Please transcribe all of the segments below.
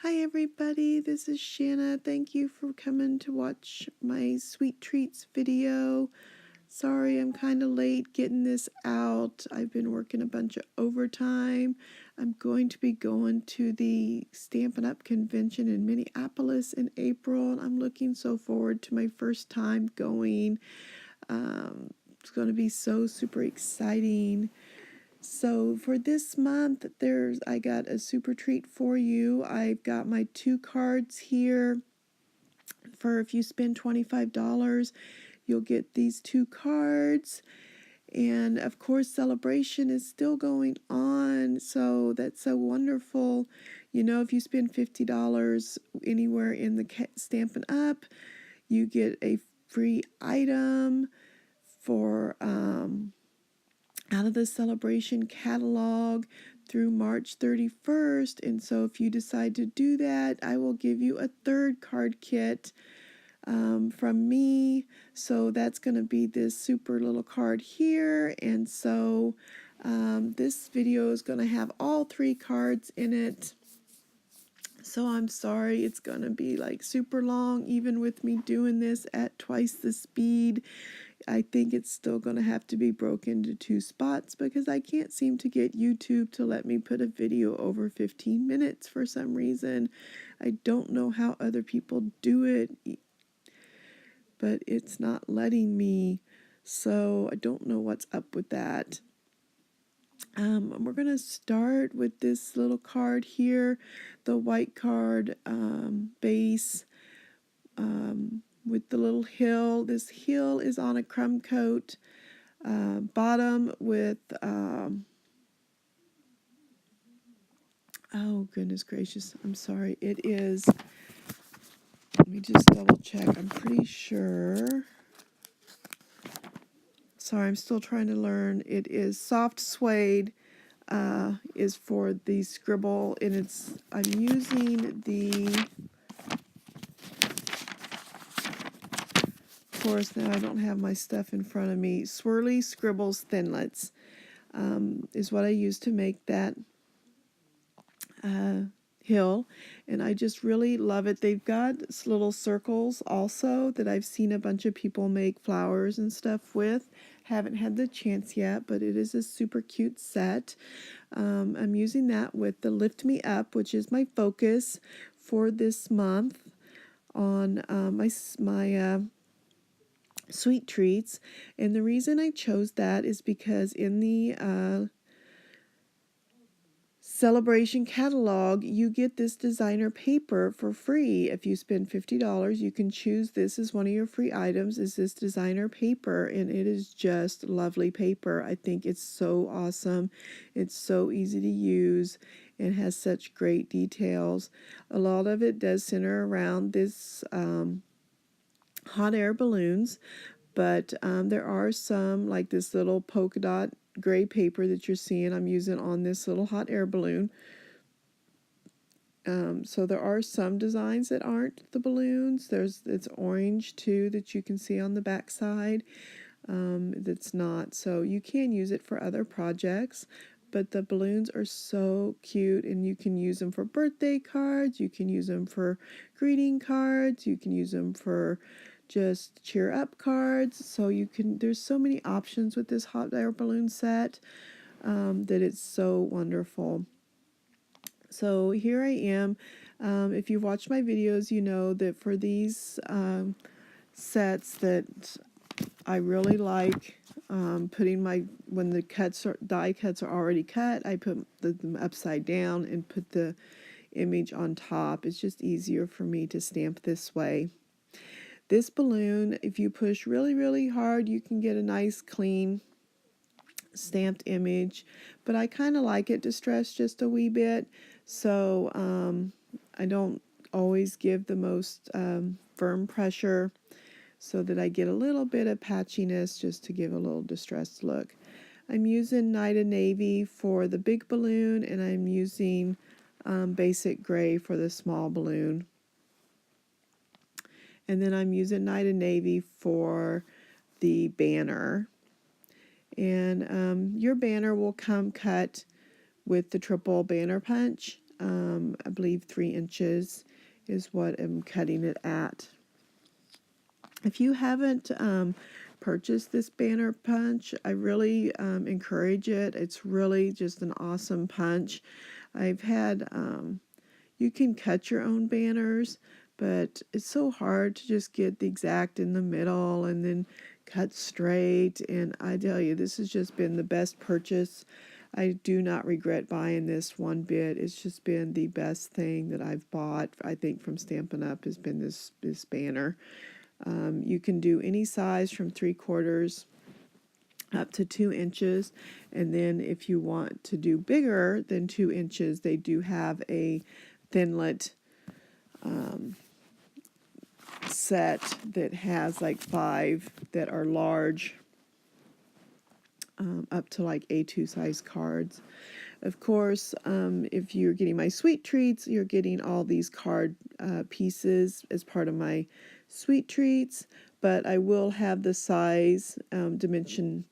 Hi everybody, this is Shanna. Thank you for coming to watch my sweet treats video. Sorry I'm kind of late getting this out. I've been working a bunch of overtime. I'm going to be going to the Stampin' Up! Convention in Minneapolis in April, and I'm looking so forward to my first time going. It's going to be so super exciting. So for this month, I got a super treat for you. I've got my 2 cards here. For if you spend $25, you'll get these 2 cards. And of course, celebration is still going on, so that's so wonderful. You know, if you spend $50 anywhere in the Stampin' Up, you get a free item for out of the celebration catalog through March 31st. And so if you decide to do that, I will give you a 3rd card kit from me. So that's going to be this super little card here. And so this video is going to have all 3 cards in it. So I'm sorry it's going to be like super long, even with me doing this at twice the speed. I think it's still going to have to be broken into 2 spots because I can't seem to get YouTube to let me put a video over 15 minutes for some reason. I don't know how other people do it, but it's not letting me, so I don't know what's up with that. We're going to start with this little card here, the white card base with the little hill. This hill is on a crumb coat bottom with, oh goodness gracious, I'm sorry, it is, let me just double check, I'm pretty sure. Sorry, I'm still trying to learn. It is soft suede, is for the scribble, and I'm using the, of course now I don't have my stuff in front of me, Swirly Scribbles Thinlits is what I use to make that hill, and I just really love it. They've got little circles also that I've seen a bunch of people make flowers and stuff with. Haven't had the chance yet, but it is a super cute set. I'm using that with the Lift Me Up, which is my focus for this month on my sweet treats. And the reason I chose that is because in the celebration catalog, you get this designer paper for free. If you spend $50, you can choose this as one of your free items, is this designer paper, and it is just lovely paper. I think it's so awesome. It's so easy to use and has such great details. A lot of it does center around this hot air balloons, but there are some, like this little polka dot gray paper that you're seeing I'm using on this little hot air balloon. So there are some designs that aren't the balloons. It's orange too that you can see on the back side. That's not. So you can use it for other projects, but the balloons are so cute, and you can use them for birthday cards. You can use them for greeting cards. You can use them for just cheer up cards. So there's so many options with this hot air balloon set that it's so wonderful. So here I am. If you watch my videos, you know that for these sets that I really like putting when the die cuts are already cut, I put them upside down and put the image on top. It's just easier for me to stamp this way. This balloon, if you push really, really hard, you can get a nice, clean, stamped image. But I kind of like it distressed just a wee bit, so I don't always give the most firm pressure, so that I get a little bit of patchiness just to give a little distressed look. I'm using Night of Navy for the big balloon, and I'm using Basic Gray for the small balloon. And then I'm using Night of Navy for the banner. And your banner will come cut with the triple banner punch. I believe 3 inches is what I'm cutting it at. If you haven't purchased this banner punch, I really encourage it. It's really just an awesome punch. I've had, you can cut your own banners, but it's so hard to just get the exact in the middle and then cut straight. And I tell you, this has just been the best purchase. I do not regret buying this one bit. It's just been the best thing that I've bought, I think, from Stampin' Up! Has been this banner. You can do any size from 3/4 up to 2 inches, and then if you want to do bigger than 2 inches, they do have a thinlet set that has like 5 that are large, up to like A2 size cards. Of course, if you're getting my sweet treats, you're getting all these card pieces as part of my sweet treats, but I will have the size dimension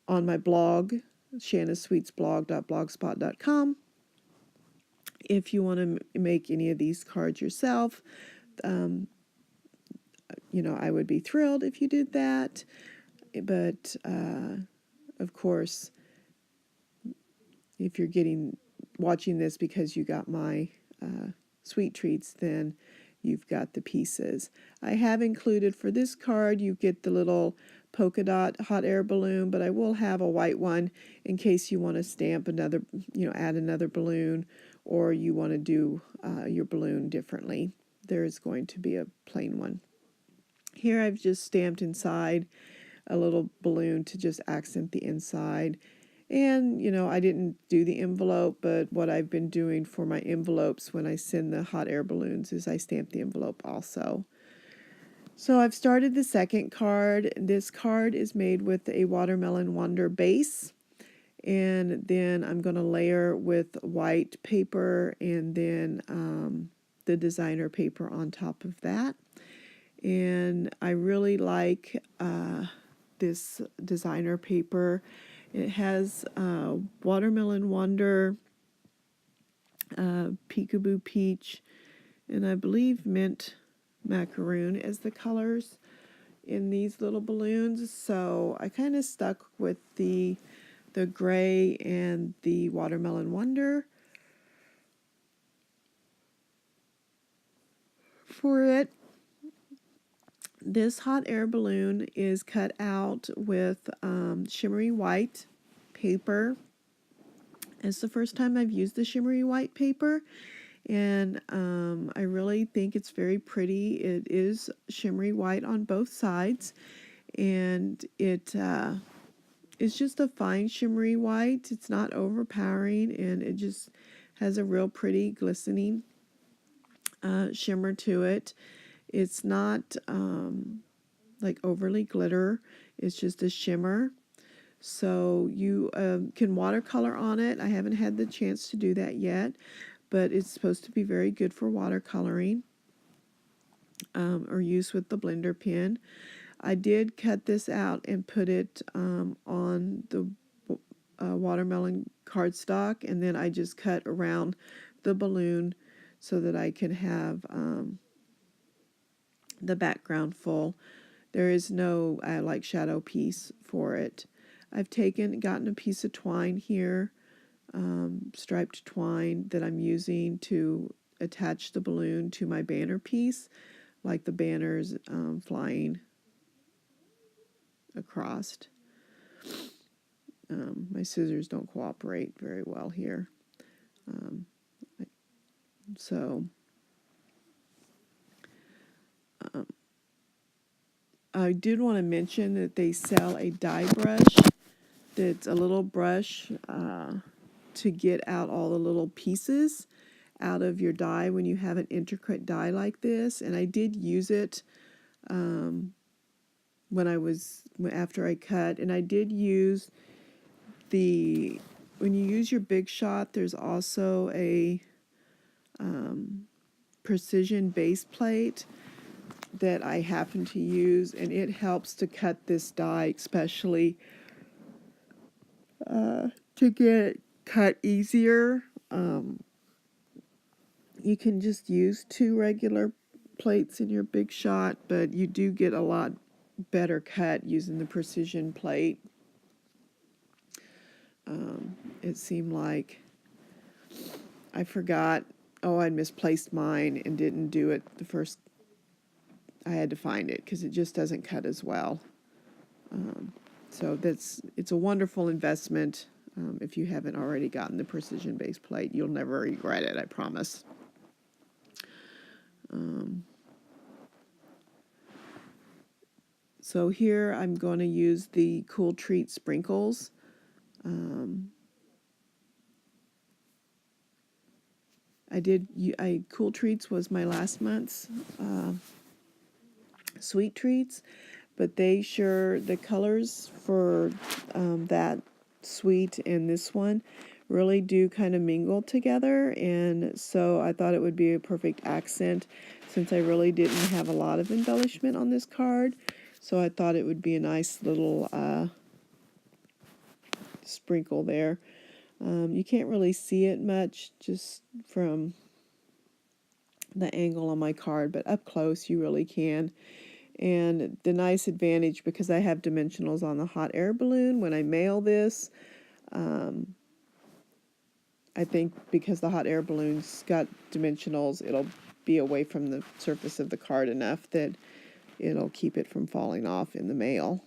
on my blog, shannasweetsblog.blogspot.com. If you want to make any of these cards yourself, I would be thrilled if you did that. But of course, if you're watching this because you got my sweet treats, then you've got the pieces. I have included for this card, you get the little polka dot hot air balloon, but I will have a white one in case you want to stamp another, add another balloon, or you want to do your balloon differently. There is going to be a plain one. Here I've just stamped inside a little balloon to just accent the inside. And, I didn't do the envelope, but what I've been doing for my envelopes when I send the hot air balloons is I stamp the envelope also. So I've started the second card. This card is made with a Watermelon Wonder base. And then I'm going to layer with white paper and then the designer paper on top of that. And I really like this designer paper. It has Watermelon Wonder, Peekaboo Peach, and I believe Mint Macaroon as the colors in these little balloons. So I kind of stuck with the gray and the Watermelon Wonder for it. This hot air balloon is cut out with shimmery white paper. It's the first time I've used the shimmery white paper, and I really think it's very pretty. It is shimmery white on both sides, and it's just a fine shimmery white. It's not overpowering, and it just has a real pretty glistening shimmer to it. It's not like overly glitter. It's just a shimmer. So you can watercolor on it. I haven't had the chance to do that yet, but it's supposed to be very good for watercoloring or use with the blender pen. I did cut this out and put it on the watermelon cardstock, and then I just cut around the balloon so that I can have the background full. There is no like shadow piece for it. I've gotten a piece of twine here, striped twine that I'm using to attach the balloon to my banner piece, like the banners flying across. My scissors don't cooperate very well here. I did want to mention that they sell a die brush that's a little brush to get out all the little pieces out of your die when you have an intricate die like this. And I did use it after I cut, and I did use when you use your Big Shot, there's also a precision base plate that I happen to use, and it helps to cut this die, especially to get it cut easier. you can just use 2 regular plates in your Big Shot, but you do get a lot better cut using the precision plate. It seemed like I forgot, I'd misplaced mine and didn't do it the first. I had to find it because it just doesn't cut as well. So it's a wonderful investment. If you haven't already gotten the precision base plate, you'll never regret it, I promise. So here I'm going to use the Cool Treat sprinkles. Cool Treats was my last month's sweet treats, but the colors for that sweet and this one really do kind of mingle together, and so I thought it would be a perfect accent since I really didn't have a lot of embellishment on this card. So I thought it would be a nice little sprinkle there. You can't really see it much just from the angle on my card, but up close you really can. And the nice advantage, because I have dimensionals on the hot air balloon, when I mail this, I think because the hot air balloon's got dimensionals, it'll be away from the surface of the card enough that it'll keep it from falling off in the mail.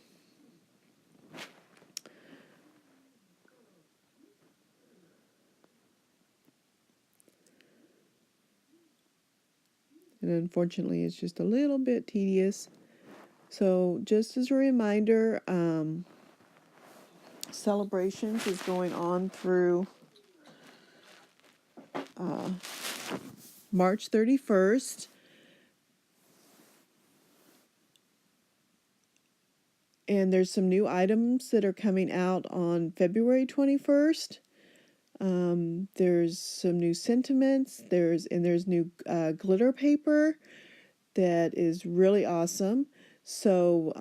And unfortunately, it's just a little bit tedious. So just as a reminder, Celebrations is going on through March 31st. And there's some new items that are coming out on February 21st. There's some new sentiments. There's new glitter paper that is really awesome. So